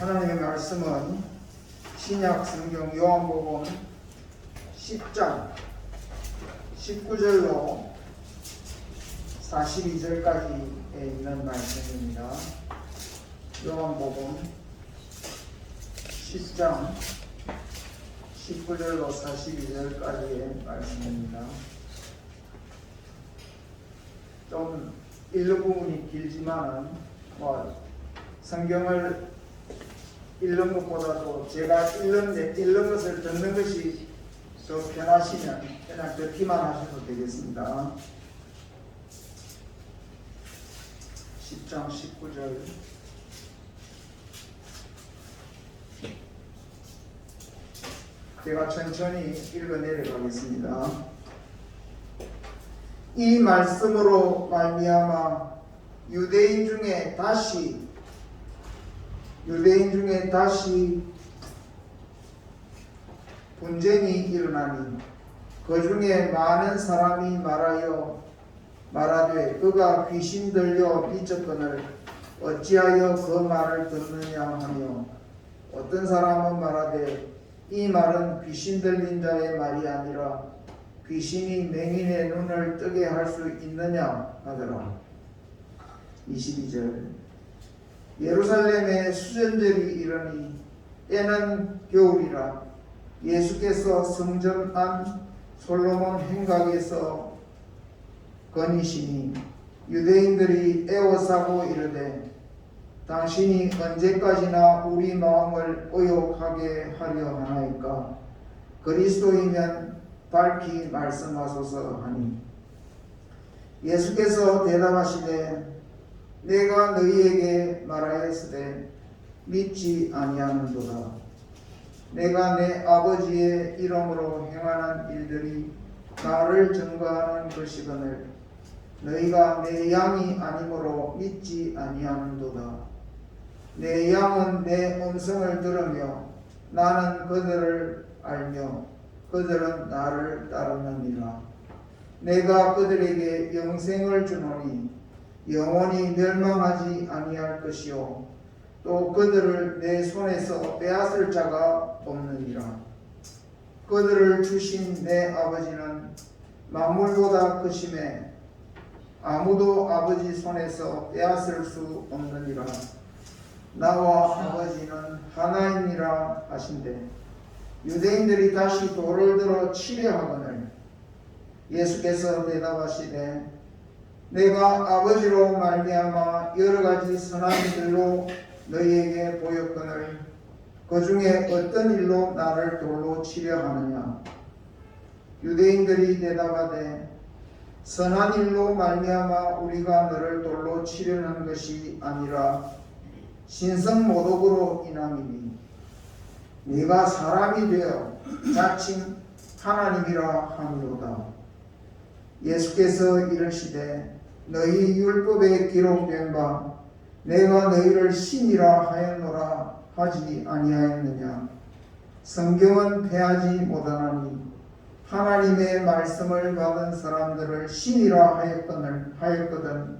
하나님의 말씀은 신약 성경 요한복음 10장 19절로 42절까지에 있는 말씀입니다. 요한복음 10장 19절로 42절까지의 말씀입니다. 좀 읽는 부분이 길지만은 성경을 읽는 것보다도 제가 읽는 것을 듣는 것이 더 편하시면 그냥 듣기만 하셔도 되겠습니다. 10장 19절 제가 천천히 읽어 내려가겠습니다. 이 말씀으로 말미암아 유대인 중에 다시 분쟁이 일어나니 그 중에 많은 사람이 말하되 그가 귀신 들려 미쳤거늘 어찌하여 그 말을 듣느냐 하며 어떤 사람은 말하되 이 말은 귀신 들린 자의 말이 아니라 귀신이 맹인의 눈을 뜨게 할 수 있느냐 하더라. 22절 예루살렘에 수전절이 이르니 때는 겨울이라 예수께서 성전 안 솔로몬 행각에서 거니시니 유대인들이 애워싸고 이르되 당신이 언제까지나 우리 마음을 의욕하게 하려 하나이까 그리스도이면 밝히 말씀하소서 하니 예수께서 대답하시되 내가 너희에게 말하였으되 믿지 아니하는도다. 내가 내 아버지의 이름으로 행하는 일들이 나를 증거하는 것이거늘 너희가 내 양이 아니므로 믿지 아니하는도다. 내 양은 내 음성을 들으며 나는 그들을 알며 그들은 나를 따르느니라. 내가 그들에게 영생을 주노니 영원히 멸망하지 아니할 것이요 또 그들을 내 손에서 빼앗을 자가 없느니라. 그들을 주신 내 아버지는 만물보다 크심에 아무도 아버지 손에서 빼앗을 수 없느니라. 나와 아버지는 하나이니라 하신대 유대인들이 다시 돌을 들어 치려 하거늘 예수께서 대답하시되 내가 아버지로 말미암아 여러 가지 선한 일로 너희에게 보였거늘 그 중에 어떤 일로 나를 돌로 치려 하느냐. 유대인들이 대답하되 선한 일로 말미암아 우리가 너를 돌로 치려는 것이 아니라 신성 모독으로 인함이니 네가 사람이 되어 자칭 하나님이라 하미로다. 예수께서 이르시되 너희 율법에 기록된 바 내가 너희를 신이라 하였노라 하지 아니하였느냐. 성경은 패하지 못하나니 하나님의 말씀을 받은 사람들을 신이라 하였거든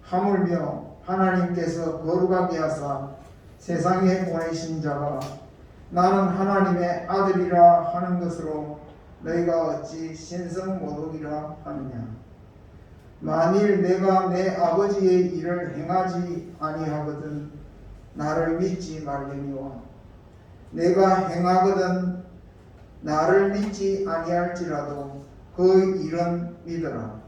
하물며 하나님께서 거룩하게 하사 세상에 보내신 자가 나는 하나님의 아들이라 하는 것으로 너희가 어찌 신성모독이라 하느냐. 만일 내가 내 아버지의 일을 행하지 아니하거든 나를 믿지 말려니와 내가 행하거든 나를 믿지 아니할지라도 그 일은 믿으라.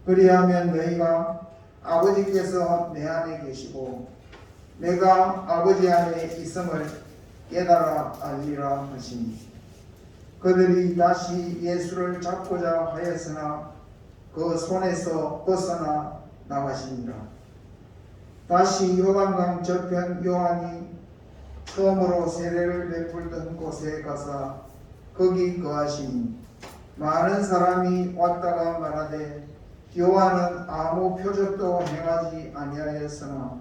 그리하면 너희가 아버지께서 내 안에 계시고 내가 아버지 안에 있음을 깨달아 알리라 하시니 그들이 다시 예수를 잡고자 하였으나 그 손에서 벗어나 나가시니라. 다시 요단강 저편 요한이 처음으로 세례를 베풀던 곳에 가서 거기 거하시니 많은 사람이 왔다가 말하되 요한은 아무 표적도 행하지 아니하였으나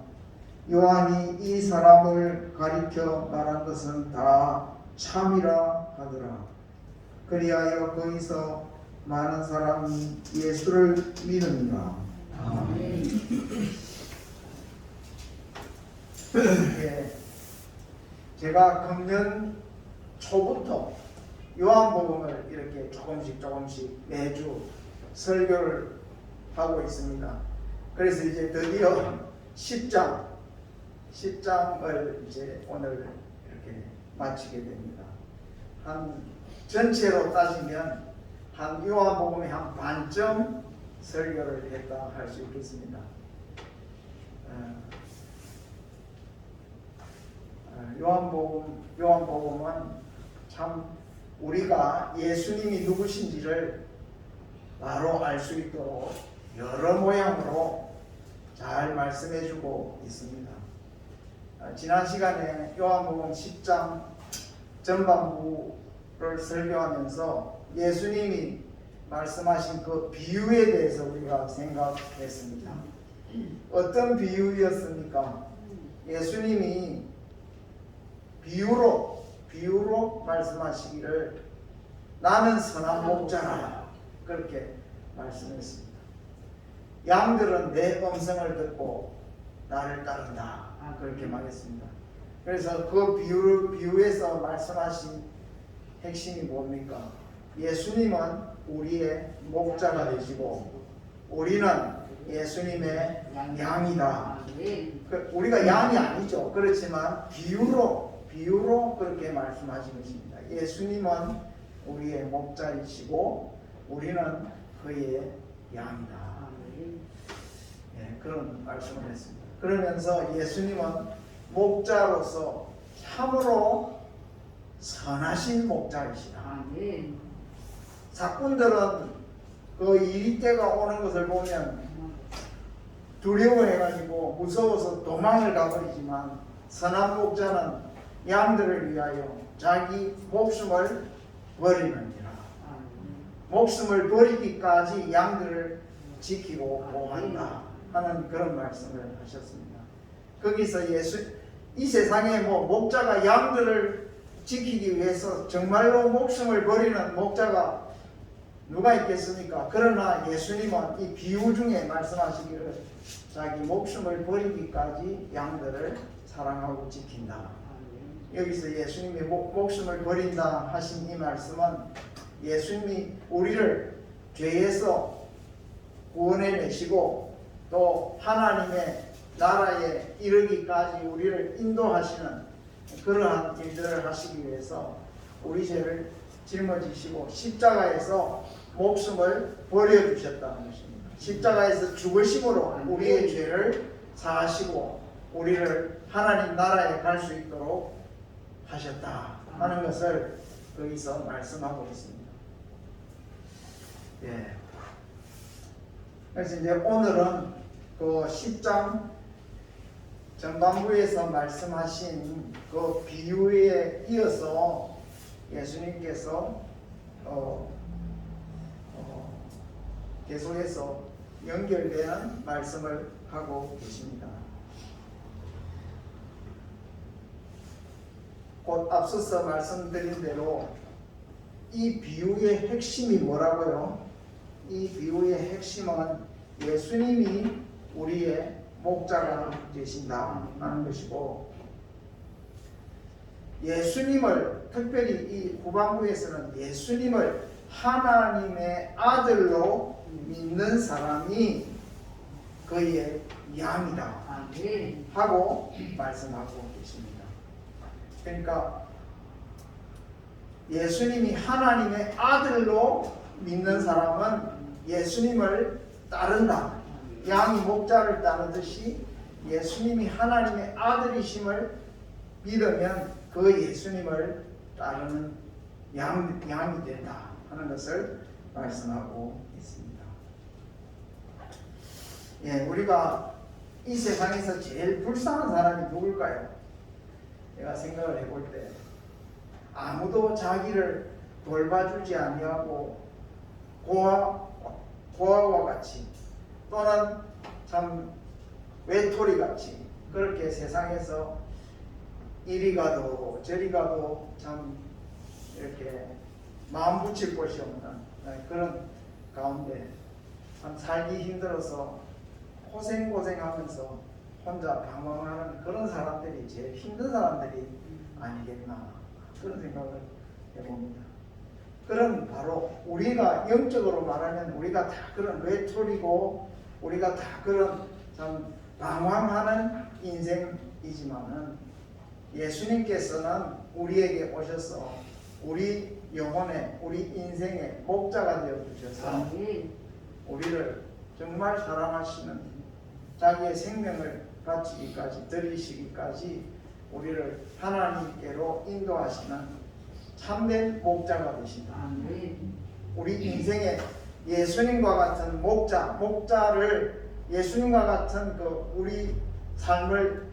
요한이 이 사람을 가리켜 말한 것은 다 참이라 하더라. 그리하여 거기서 많은 사람이 예수를 믿으니라. 아멘. 제가 금년 초부터 요한복음을 이렇게 조금씩 매주 설교를 하고 있습니다. 그래서 이제 드디어 10장을 이제 오늘 이렇게 마치게 됩니다. 한 전체로 따지면 한 요한복음의 한 반점 설교를 했다 할 수 있겠습니다. 요한복음은 참 우리가 예수님이 누구신지를 바로 알 수 있도록 여러 모양으로 잘 말씀해주고 있습니다. 지난 시간에 요한복음 10장 전반부를 설교하면서 예수님이 말씀하신 그 비유에 대해서 우리가 생각했습니다. 어떤 비유였습니까? 예수님이 비유로 말씀하시기를 나는 선한 목자라 그렇게 말씀했습니다. 양들은 내 음성을 듣고 나를 따른다 그렇게 말했습니다. 그래서 그 비유에서 말씀하신 핵심이 뭡니까? 예수님은 우리의 목자가 되시고 우리는 예수님의 양이다. 우리가 양이 아니죠. 그렇지만 비유로 그렇게 말씀하신 것입니다. 예수님은 우리의 목자이시고 우리는 그의 양이다. 그런 말씀을 했습니다. 그러면서 예수님은 목자로서 참으로 선하신 목자이시다. 사꾼들은 그 이리 때가 오는 것을 보면 두려워해가지고 무서워서 도망을 가버리지만 선한 목자는 양들을 위하여 자기 목숨을 버리느니라. 목숨을 버리기까지 양들을 지키고 보호한다 하는 그런 말씀을 하셨습니다. 거기서 이 세상에 목자가 양들을 지키기 위해서 정말로 목숨을 버리는 목자가 누가 있겠습니까? 그러나 예수님은 이 비유 중에 말씀하시기를 자기 목숨을 버리기까지 양들을 사랑하고 지킨다. 여기서 예수님이 목숨을 버린다 하신 이 말씀은 예수님이 우리를 죄에서 구원해내시고 또 하나님의 나라에 이르기까지 우리를 인도하시는 그러한 일들을 하시기 위해서 우리 죄를 짊어지시고 십자가에서 목숨을 버려주셨다는 것입니다. 십자가에서 죽으심으로 우리의 죄를 사하시고 우리를 하나님 나라에 갈 수 있도록 하셨다 하는 것을 거기서 말씀하고 있습니다. 그래서 이제 오늘은 그 10장 전반부에서 말씀하신 그 비유에 이어서 예수님께서 계속해서 연결되는 말씀을 하고 계십니다. 곧 앞서서 말씀드린 대로 이 비유의 핵심이 뭐라고요? 이 비유의 핵심은 예수님이 우리의 목자가 되신다 하는 것이고, 예수님을 특별히 이 후반부에서는 예수님을 하나님의 아들로 믿는 사람이 그의 양이다 하고 말씀하고 계십니다. 그러니까 예수님이 하나님의 아들로 믿는 사람은 예수님을 따른다. 양이 목자를 따르듯이 예수님이 하나님의 아들이심을 믿으면 그 예수님을 따르는 양이 된다 하는 것을 말씀하고 있습니다. 우리가 이 세상에서 제일 불쌍한 사람이 누굴까요? 내가 생각을 해볼 때 아무도 자기를 돌봐주지 아니하고 고아와 같이 또는 참 외톨이 같이 그렇게 세상에서 이리 가도 저리 가도 참 이렇게 마음 붙일 곳이 없는 그런 가운데 참 살기 힘들어서 고생하면서 혼자 방황하는 그런 사람들이 제일 힘든 사람들이 아니겠나 그런 생각을 해봅니다. 그런 바로 우리가 영적으로 말하면 우리가 다 그런 외톨이고 우리가 다 그런 참 방황하는 인생이지만은 예수님께서는 우리에게 오셔서 우리 영혼의 우리 인생의 목자가 되어 주셔서 우리를 정말 사랑하시는 자기의 생명을 바치기까지 드리시기까지 우리를 하나님께로 인도하시는 참된 목자가 되신다. 우리 인생에 예수님과 같은 목자를 예수님과 같은 그 우리 삶을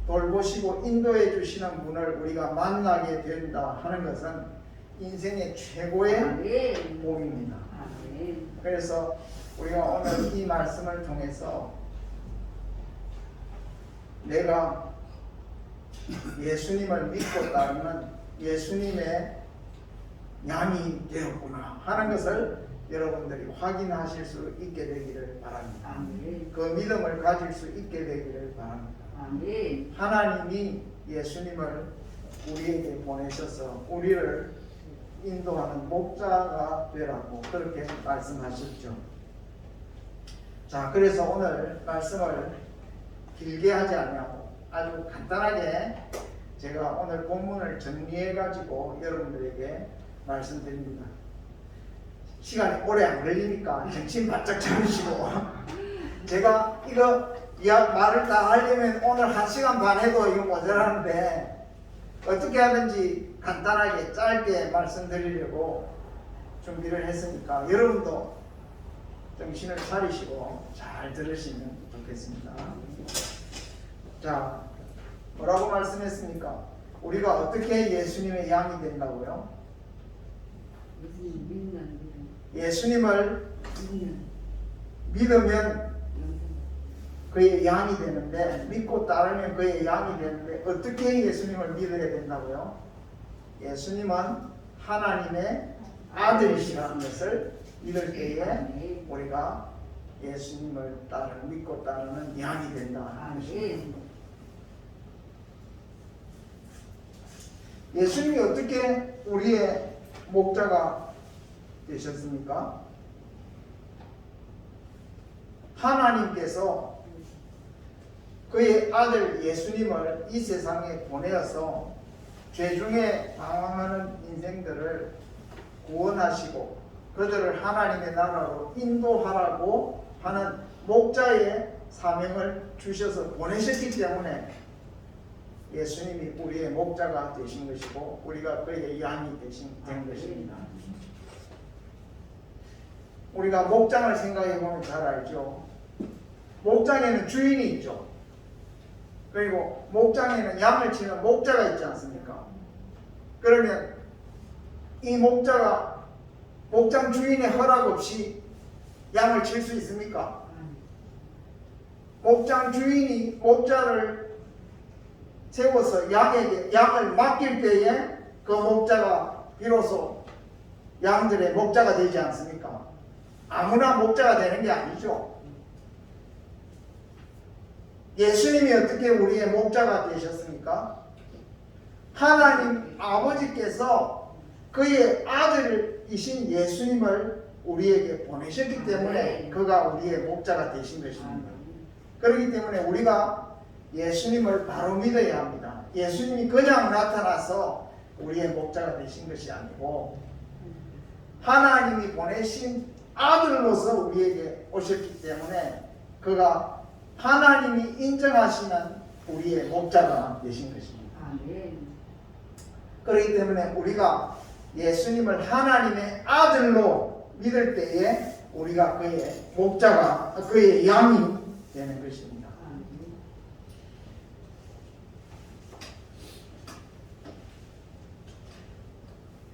돌보시고 인도해 주시는 분을 우리가 만나게 된다 하는 것은 인생의 최고의 복입니다. 그래서 우리가 오늘 이 말씀을 통해서 내가 예수님을 믿고 따르는 예수님의 양이 되었구나 하는 것을 여러분들이 확인하실 수 있게 되기를 바랍니다. 그 믿음을 가질 수 있게 되기를 바랍니다. 하나님이 예수님을 우리에게 보내셔서 우리를 인도하는 목자가 되라고 그렇게 말씀하셨죠. 자, 그래서 오늘 말씀을 길게 하지 않냐고 아주 간단하게 제가 오늘 본문을 정리해 가지고 여러분들에게 말씀드립니다. 시간이 오래 안 걸리니까 정신 바짝 잡으시고 제가 이거 말을 다 하려면 오늘 1시간 반 해도 이거 모자라는데 어떻게 하든지 간단하게 짧게 말씀드리려고 준비를 했으니까 여러분도 정신을 차리시고 잘 들으시면 좋겠습니다. 자, 뭐라고 말씀했습니까? 우리가 어떻게 예수님의 양이 된다고요? 예수님을 믿으면 그의 양이 되는데 믿고 따르면 그의 양이 되는데 어떻게 예수님을 믿어야 된다고요? 예수님은 하나님의 아들이시라는 것을 믿을 때에 우리가 예수님을 믿고 따르는 양이 된다. 예수님이 어떻게 우리의 목자가 되셨습니까? 하나님께서 그의 아들 예수님을 이 세상에 보내어서 죄중에 방황하는 인생들을 구원하시고 그들을 하나님의 나라로 인도하라고 하는 목자의 사명을 주셔서 보내셨기 때문에 예수님이 우리의 목자가 되신 것이고 우리가 그의 양이 된 것입니다. 우리가 목장을 생각해 보면 잘 알죠. 목장에는 주인이 있죠. 그리고 목장에는 양을 치는 목자가 있지 않습니까? 그러면 이 목자가 목장 주인의 허락 없이 양을 칠 수 있습니까? 목장 주인이 목자를 세워서 양을 맡길 때에 그 목자가 비로소 양들의 목자가 되지 않습니까? 아무나 목자가 되는 게 아니죠. 예수님이 어떻게 우리의 목자가 되셨습니까? 하나님 아버지께서 그의 아들이신 예수님을 우리에게 보내셨기 때문에 그가 우리의 목자가 되신 것입니다. 그렇기 때문에 우리가 예수님을 바로 믿어야 합니다. 예수님이 그냥 나타나서 우리의 목자가 되신 것이 아니고 하나님이 보내신 아들로서 우리에게 오셨기 때문에 그가 하나님이 인정하시는 우리의 목자가 되신 것입니다. 그렇기 때문에 우리가 예수님을 하나님의 아들로 믿을 때에 우리가 그의 목자가 그의 양이 되는 것입니다.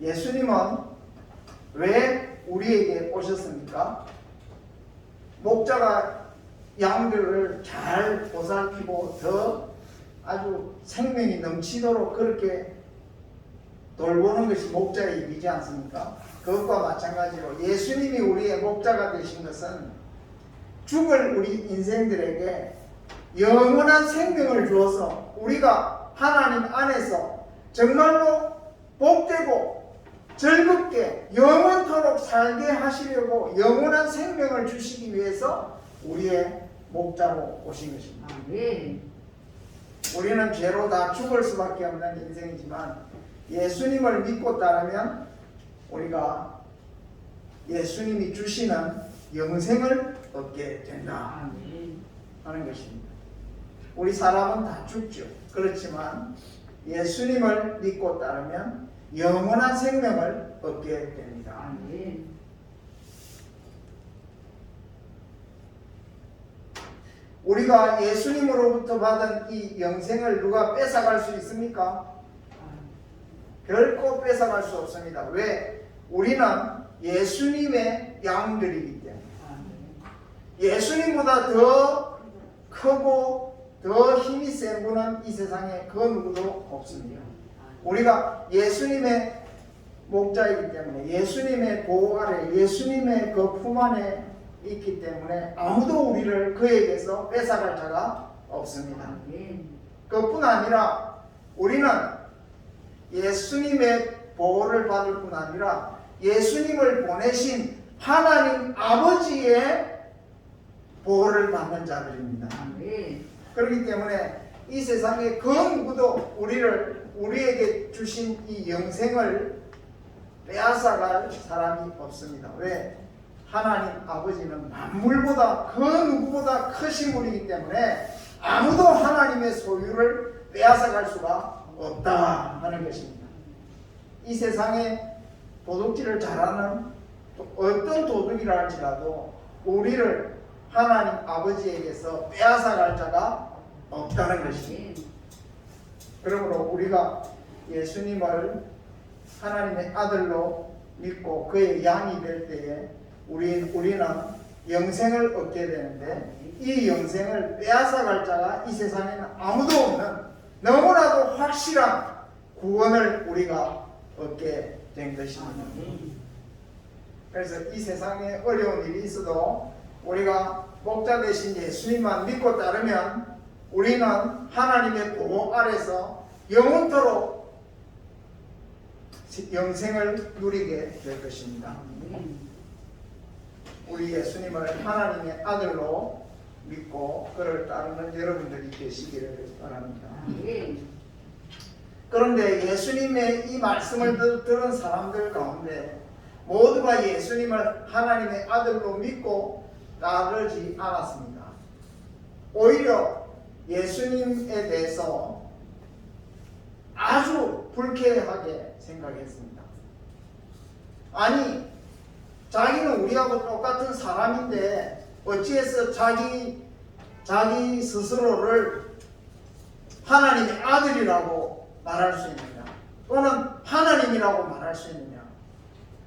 예수님은 왜 우리에게 오셨습니까? 목자가 양들을 잘 보살피고 더 아주 생명이 넘치도록 그렇게 돌보는 것이 목자의 일이지 않습니까? 그것과 마찬가지로 예수님이 우리의 목자가 되신 것은 죽을 우리 인생들에게 영원한 생명을 주어서 우리가 하나님 안에서 정말로 복되고 즐겁게 영원토록 살게 하시려고 영원한 생명을 주시기 위해서 우리의 목자로 오신 것입니다. 우리는 죄로 다 죽을 수밖에 없는 인생이지만 예수님을 믿고 따르면 우리가 예수님이 주시는 영생을 얻게 된다 하는 것입니다. 우리 사람은 다 죽죠. 그렇지만 예수님을 믿고 따르면 영원한 생명을 얻게 됩니다. 우리가 예수님으로부터 받은 이 영생을 누가 뺏어갈 수 있습니까? 결코 뺏어갈 수 없습니다. 왜? 우리는 예수님의 양들이기 때문에. 예수님보다 더 크고 더 힘이 센 분은 이 세상에 그 누구도 없습니다. 우리가 예수님의 목자이기 때문에 예수님의 보호 아래 예수님의 그 품 안에 있기 때문에 아무도 우리를 그에게서 뺏어갈 자가 없습니다. 그뿐 아니라 우리는 예수님의 보호를 받을 뿐 아니라 예수님을 보내신 하나님 아버지의 보호를 받는 자들입니다. 그렇기 때문에 이 세상에 그 누구도 우리에게 주신 이 영생을 빼앗아갈 사람이 없습니다. 왜? 하나님 아버지는 만물보다 그 누구보다 크신 분이기 때문에 아무도 하나님의 소유를 빼앗아갈 수가 없다 하는 것입니다. 이 세상에 도둑질을 잘하는 어떤 도둑이라 할지라도 우리를 하나님 아버지에게서 빼앗아갈 자가 없다는 것입니다. 그러므로 우리가 예수님을 하나님의 아들로 믿고 그의 양이 될 때에 우리는 영생을 얻게 되는데 이 영생을 빼앗아갈 자가 이 세상에는 아무도 없는 너무나도 확실한 구원을 우리가 얻게 된 것입니다. 그래서 이 세상에 어려운 일이 있어도 우리가 목자 되신 예수님만 믿고 따르면 우리는 하나님의 보호 아래서 영원토록 영생을 누리게 될 것입니다. 우리 예수님을 하나님의 아들로 믿고 그를 따르는 여러분들이 되시기를 바랍니다. 그런데 예수님의 이 말씀을 들은 사람들 가운데 모두가 예수님을 하나님의 아들로 믿고 따르지 않았습니다. 오히려 예수님에 대해서 아주 불쾌하게 생각했습니다. 아니, 자기는 우리하고 똑같은 사람인데 어찌해서 자기 스스로를 하나님의 아들이라고 말할 수 있느냐, 또는 하나님이라고 말할 수 있느냐.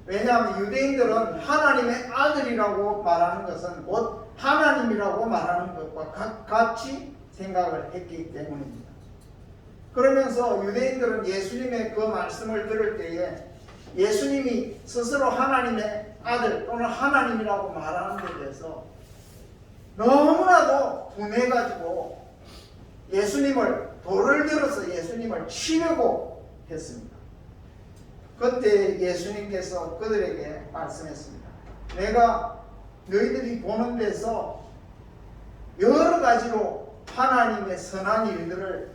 왜냐하면 유대인들은 하나님의 아들이라고 말하는 것은 곧 하나님이라고 말하는 것과 같이 생각을 했기 때문입니다. 그러면서 유대인들은 예수님의 그 말씀을 들을 때에 예수님이 스스로 하나님의 아들 또는 하나님이라고 말하는 데 대해서 너무나도 분해가지고 예수님을 돌을 들어서 예수님을 치려고 했습니다. 그때 예수님께서 그들에게 말씀했습니다. 내가 너희들이 보는 데서 여러 가지로 하나님의 선한 일들을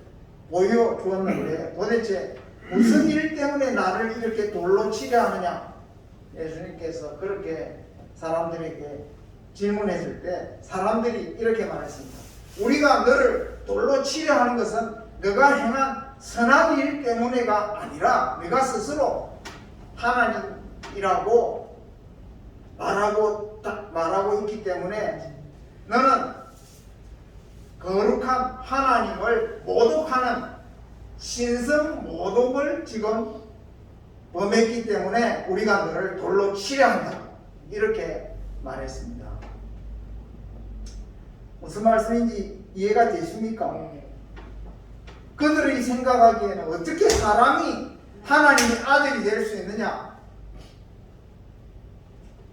보여주었는데 도대체 무슨 일 때문에 나를 이렇게 돌로 치려 하느냐? 예수님께서 그렇게 사람들에게 질문했을 때 사람들이 이렇게 말했습니다. 우리가 너를 돌로 치려 하는 것은 너가 행한 선한 일 때문에가 아니라 너가 스스로 하나님이라고 말하고 있기 때문에 너는 거룩한 하나님을 모독하는 신성 모독을 지금 범했기 때문에 우리가 너를 돌로 치려 한다. 이렇게 말했습니다. 무슨 말씀인지 이해가 되십니까? 그들이 생각하기에는 어떻게 사람이 하나님의 아들이 될 수 있느냐?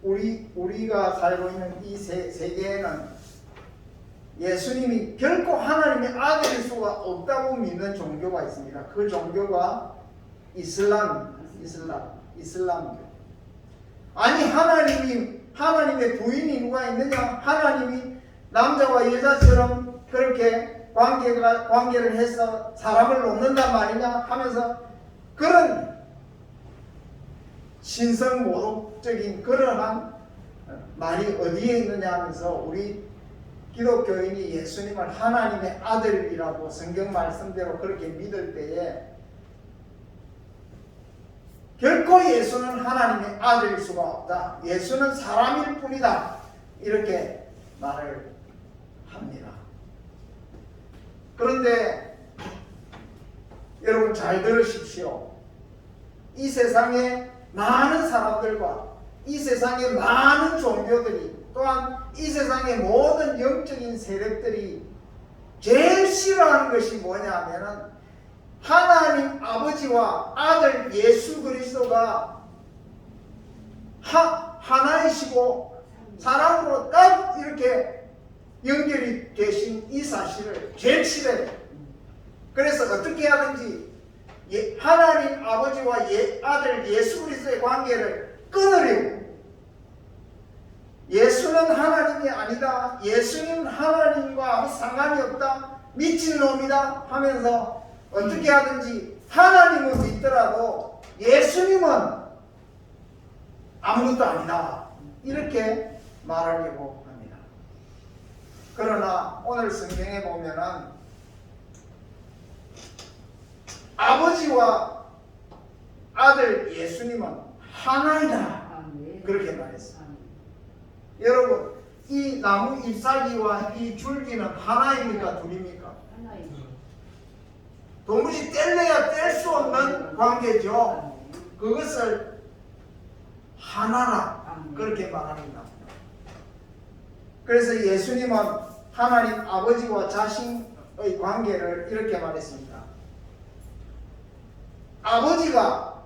우리가 살고 있는 이 세계에는 예수님이 결코 하나님의 아들일 수가 없다고 믿는 종교가 있습니다. 그 종교가 이슬람교. 아니 하나님의 부인이 누가 있느냐? 하나님이 남자와 여자처럼 그렇게 관계를 해서 사람을 놓는단 말이냐 하면서 그런 신성모독적인 그러한 말이 어디에 있느냐 하면서 우리 기독교인이 예수님을 하나님의 아들이라고 성경 말씀대로 그렇게 믿을 때에 결코 예수는 하나님의 아들일 수가 없다. 예수는 사람일 뿐이다. 이렇게 말을 합니다. 그런데 여러분 잘 들으십시오. 이 세상에 많은 사람들과 이 세상의 많은 종교들이 또한 이 세상의 모든 영적인 세력들이 제일 싫어하는 것이 뭐냐 하면은 하나님 아버지와 아들 예수 그리스도가 하나이시고 사랑으로 딱 이렇게 연결이 되신 이 사실을 제일 싫어해요. 그래서 어떻게 하든지 하나님 아버지와 아들 예수 그리스도의 관계를 끊으려고, 예수는 하나님이 아니다, 예수님은 하나님과 아무 상관이 없다, 미친놈이다 하면서 어떻게 하든지 하나님은 믿더라도 예수님은 아무것도 아니다 이렇게 말하려고 합니다. 그러나 오늘 성경에 보면은 아버지와 아들 예수님은 하나이다 그렇게 말했어요. 여러분 이 나무 잎사귀와 이 줄기는 하나입니까 둘입니까? 도무지 뗄래야 뗄 수 없는 관계죠. 그것을 하나라 그렇게 말합니다. 그래서 예수님은 하나님 아버지와 자신의 관계를 이렇게 말했습니다. 아버지가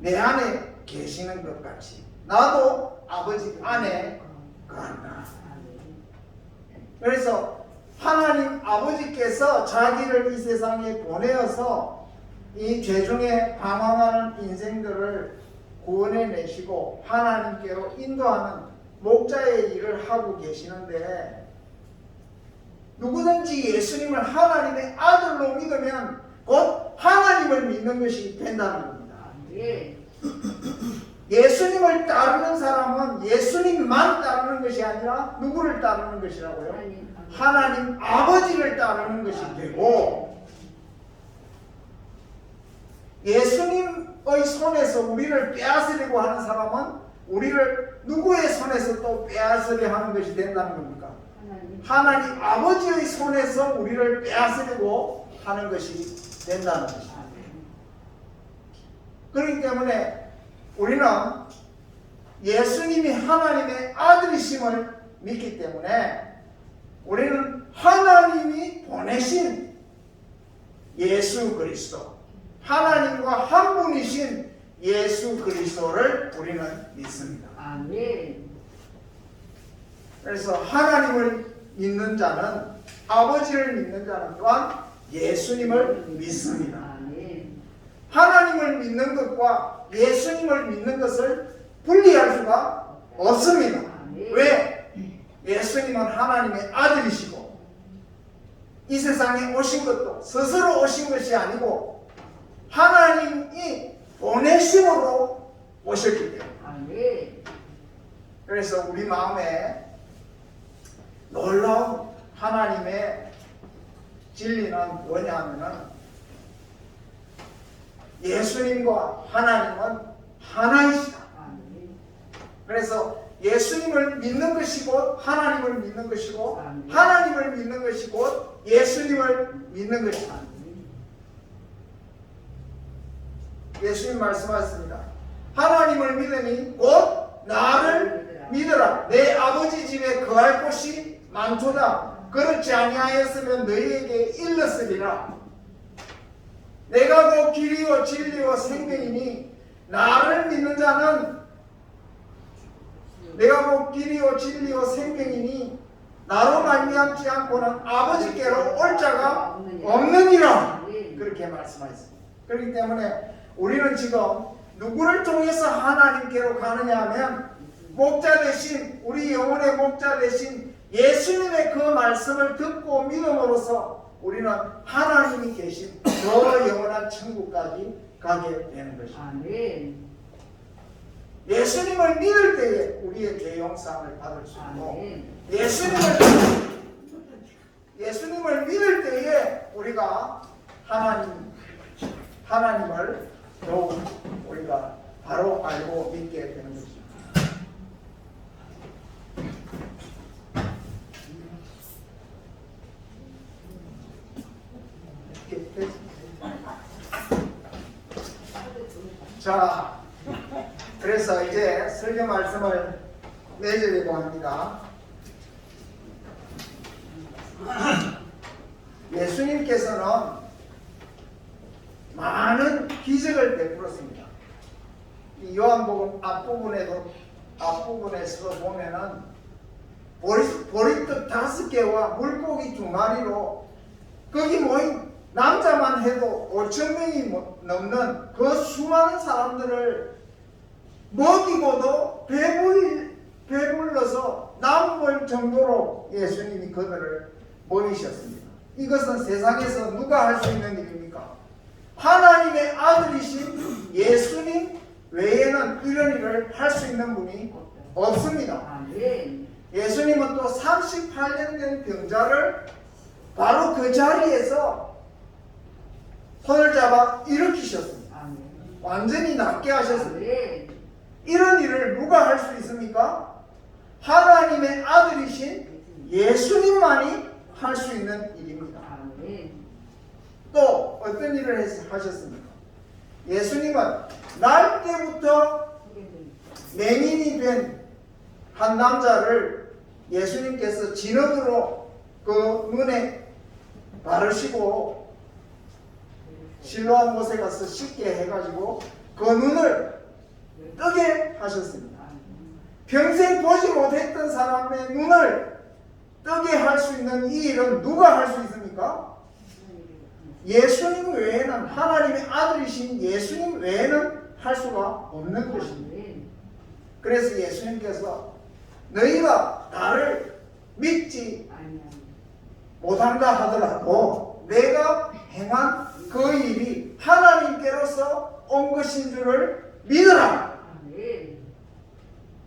내 안에 계시는 것 같이 나도 아버지 안에 거한다. 그래서 하나님 아버지께서 자기를 이 세상에 보내어서 이 죄중에 방황하는 인생들을 구원해 내시고 하나님께로 인도하는 목자의 일을 하고 계시는데, 누구든지 예수님을 하나님의 아들로 믿으면 곧 하나님을 믿는 것이 된다는 겁니다. 예수님을 따르는 사람은 예수님만 따르는 것이 아니라 누구를 따르는 것이라고요? 하나님 아버지를 따르는 것이 되고, 예수님의 손에서 우리를 빼앗으려고 하는 사람은 우리를 누구의 손에서 또 빼앗으려 하는 것이 된다는 겁니까? 하나님 아버지의 손에서 우리를 빼앗으려고 하는 것이 된다는 것입니다. 그렇기 때문에 우리는 예수님이 하나님의 아들이심을 믿기 때문에 우리는 하나님이 보내신 예수 그리스도, 하나님과 한 분이신 예수 그리스도를 우리는 믿습니다. 아멘. 그래서 하나님을 믿는 자는, 아버지를 믿는 자는 또한 예수님을 믿습니다. 아멘. 하나님을 믿는 것과 예수님을 믿는 것을 분리할 수가 없습니다. 아멘. 왜? 예수님은 하나님의 아들이시고 이 세상에 오신 것도 스스로 오신 것이 아니고 하나님이 보내심으로 오셨기 때문에. 아멘. 그래서 우리 마음에 놀라운 하나님의 진리는 뭐냐 하면은 예수님과 하나님은 하나이시다. 아멘. 그래서 예수님을 믿는 것이 곧 하나님을 믿는 것이고, 아멘. 하나님을 믿는 것이 곧 예수님을 믿는 것이다. 아멘. 예수님 말씀하셨습니다. 하나님을 믿으니 곧 나를 믿으라. 내 아버지 집에 거할 곳이 많도다. 그렇지 아니하였으면 너희에게 일렀으리라. 내가 곧 길이요 진리요 생명이니 나를 믿는 자는, 내가 곧 길이요 진리요 생명이니 나로 말미암지 않고는 아버지께로 올 자가 없느니라. 그렇게 말씀하셨습니다. 그렇기 때문에 우리는 지금 누구를 통해서 하나님께로 가느냐 하면 목자 되신 우리 영혼의 목자 되신 예수님의 그 말씀을 듣고 믿음으로써 우리는 하나님이 계신 더 영원한 천국까지 가게 되는 것입니다. 아멘. 예수님을 믿을 때에 우리의 죄 용서를 받을 수 있고 아멘. 예수님을 믿을 때에 우리가 하나님을 더욱 우리가 바로 알고 믿게 되는 것입니다. 자, 그래서 이제 설교 말씀을 맺으려고 합니다. 예수님께서는 많은 기적을 베풀었습니다. 이 요한복음 앞부분에서 보면은 보리떡 5개와 물고기 2마리로 거기 모인 남자만 해도 5,000명이 넘는 그 수많은 사람들을 먹이고도 배불러서 남을 정도로 예수님이 그들을 먹이셨습니다. 이것은 세상에서 누가 할 수 있는 일입니까? 하나님의 아들이신 예수님 외에는 이런 일을 할 수 있는 분이 없습니다. 아멘. 예수님은 또 38년 된 병자를 바로 그 자리에서 손을 잡아 일으키셨습니다. 아멘. 완전히 낫게 하셨습니다. 아멘. 이런 일을 누가 할 수 있습니까? 하나님의 아들이신 예수님만이 할 수 있는 일입니다. 아멘. 또 어떤 일을 하셨습니까? 예수님은 날 때부터 맹인이 된 한 남자를 예수님께서 진흙으로 그 눈에 바르시고 실로암 못에 가서 씻게 해가지고 그 눈을 뜨게 하셨습니다. 평생 보지 못했던 사람의 눈을 뜨게 할 수 있는 이 일은 누가 할 수 있습니까? 예수님 외에는, 하나님의 아들이신 예수님 외에는 할 수가 없는 것입니다. 그래서 예수님께서 너희가 나를 믿지 못한다 하더라도 내가 행한 그 일이 하나님께로서 온 것인 줄을 믿으라.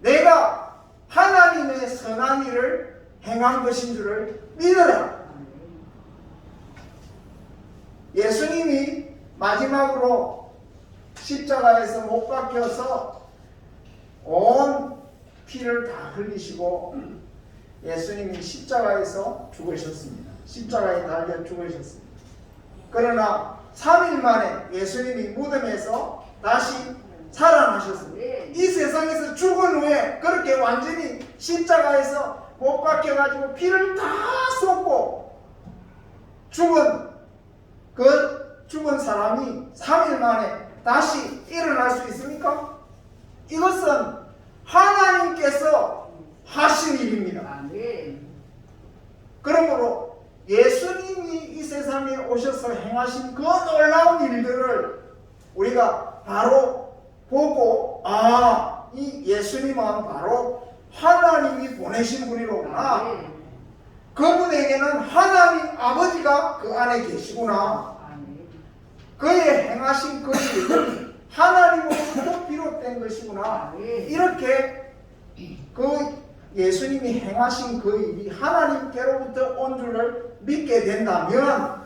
내가 하나님의 선한 일을 행한 것인 줄을 믿으라. 예수님이 마지막으로 십자가에서 못 박혀서 온 피를 다 흘리시고 예수님이 십자가에서 죽으셨습니다. 십자가에 달려 죽으셨습니다. 그러나 3일 만에 예수님이 무덤에서 다시 살아나셨습니다. 이 세상에서 죽은 후에 그렇게 완전히 십자가에서 못 박혀가지고 피를 다 쏟고 죽은 사람이 3일 만에 다시 일어날 수 있습니까? 이것은 하나님께서 하신 일입니다. 그러므로 예수님이 이 세상에 오셔서 행하신 그 놀라운 일들을 우리가 바로 보고 이 예수님은 바로 하나님이 보내신 분이로구나. 그분에게는 하나님 아버지가 그 안에 계시구나. 그의 행하신 그 일은 하나님으로부터 비롯된 것이구나. 이렇게 그 예수님이 행하신 그 일이 하나님께로부터 온 줄을 믿게 된다면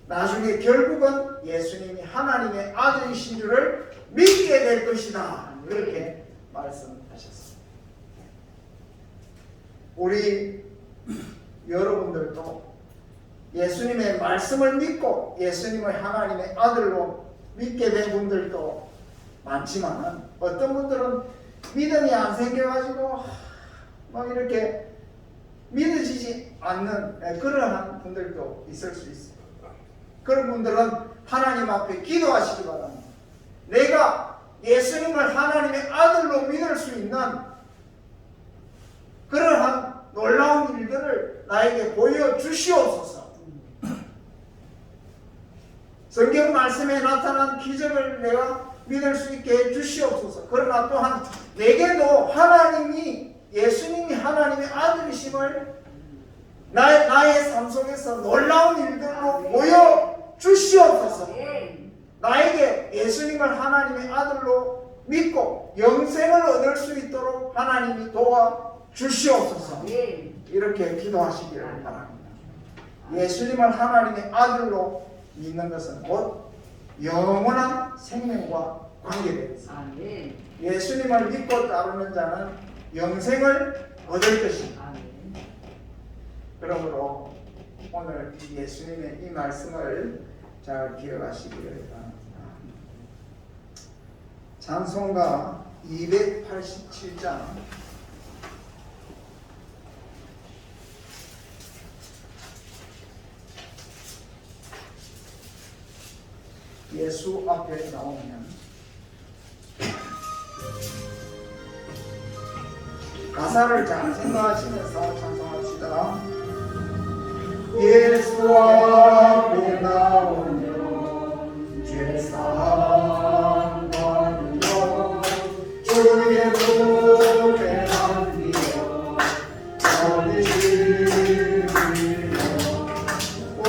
나중에 결국은 예수님이 하나님의 아들이신 줄을 믿게 될 것이다. 그렇게 말씀하셨습니다. 우리 여러분들도 예수님의 말씀을 믿고 예수님을 하나님의 아들로 믿게 된 분들도 많지만 어떤 분들은 믿음이 안 생겨가지고 이렇게 믿어지지 않는 그러한 분들도 있을 수 있습니다. 그런 분들은 하나님 앞에 기도하시기 바랍니다. 내가 예수님을 하나님의 아들로 믿을 수 있는 그러한 놀라운 일들을 나에게 보여주시옵소서. 성경 말씀에 나타난 기적을 내가 믿을 수 있게 해주시옵소서. 그러나 또한 내게도 하나님이, 예수님이 하나님의 아들이심을 나의 삶 속에서 놀라운 일들로 보여주시옵소서. 나에게 예수님을 하나님의 아들로 믿고 영생을 얻을 수 있도록 하나님이 도와주시옵소서. 이렇게 기도하시기를 바랍니다. 예수님을 하나님의 아들로 믿는 것은 곧 영원한 생명과 관계되어 있습니다. 예수님을 믿고 따르는 자는 영생을 얻을 것입니다. 그러므로 오늘 예수님의 이 말씀을 잘 기억하시기를 바랍니다. 찬송가 287장 예수 앞에 나오면 가사를 잘 생각하시면서 찬송합시다. 예수 앞에 나오면 죄사함 받으며 주의 품에 안기어 어디를 우리 우리